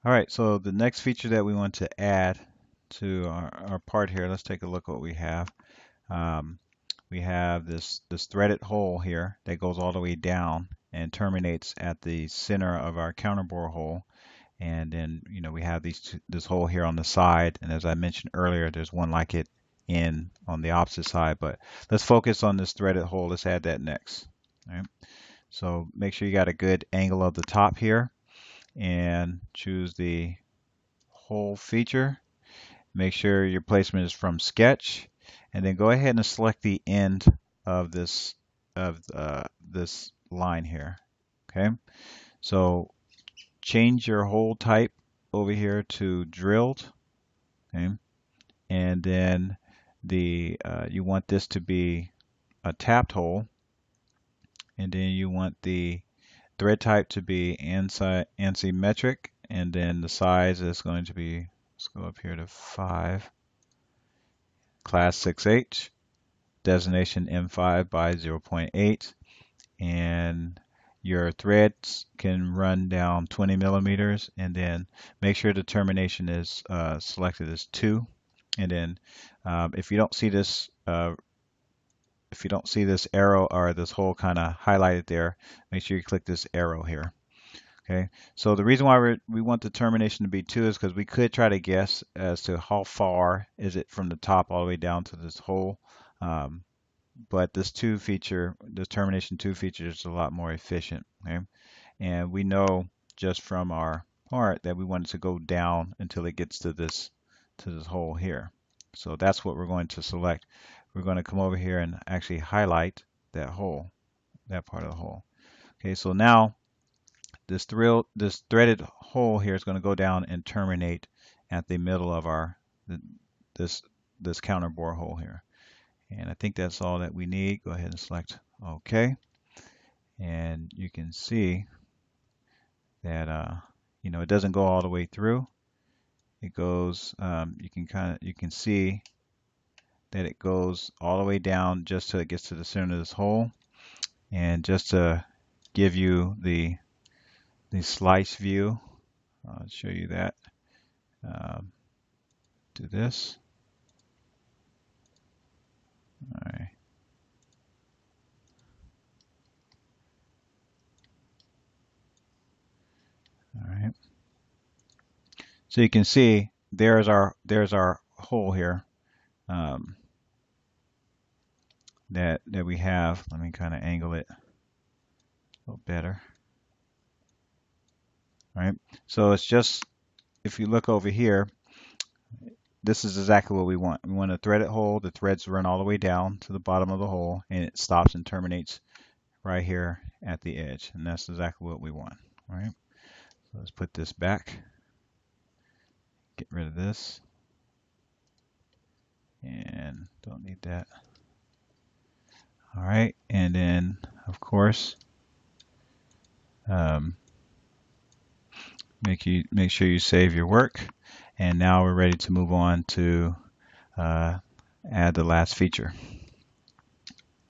All right, so the next feature that we want to add to our part here, let's take a look what we have. Um, we have this threaded hole here that goes all the way down and terminates at the center of our counterbore hole. And then, we have this hole here on the side. And as I mentioned earlier, there's one like it on the opposite side. But let's focus on this threaded hole. Let's add that next. All right. So make sure you got a good angle of the top here and choose the hole feature. Make sure your placement is from sketch, and then go ahead and select the end of this line here. Okay, so change your hole type over here to drilled. Okay, and then you want this to be a tapped hole, and then you want the thread type to be ANSI metric, and then the size is going to be, let's go up here to 5, class 6H, designation M5 by 0.8, and your threads can run down 20 millimeters, and then make sure the termination is selected as 2. And then if you don't see this arrow or this hole kind of highlighted there, make sure you click this arrow here. Okay, so the reason why we want the termination to be 2 is because we could try to guess as to how far is it from the top all the way down to this hole. But this termination 2 feature is a lot more efficient. Okay, and we know just from our part that we want it to go down until it gets to this hole here. So that's what we're going to select. We're going to come over here and actually highlight that hole, that part of the hole. Okay, so now this threaded hole here is going to go down and terminate at the middle of this counter bore hole here. And I think that's all that we need. Go ahead and select OK. And you can see that it doesn't go all the way through. It goes. You can see that it goes all the way down just till it gets to the center of this hole. And just to give you the slice view, I'll show you that. Do this. All right. All right. So you can see there's our hole here that we have. Let me kind of angle it a little better. All right. So it's just, if you look over here, this is exactly what we want. We want a threaded hole. The threads run all the way down to the bottom of the hole, and it stops and terminates right here at the edge. And that's exactly what we want. All right. So let's put this back. Get rid of this. And don't need that. All right. And then, of course, make sure you save your work. And now we're ready to move on to add the last feature.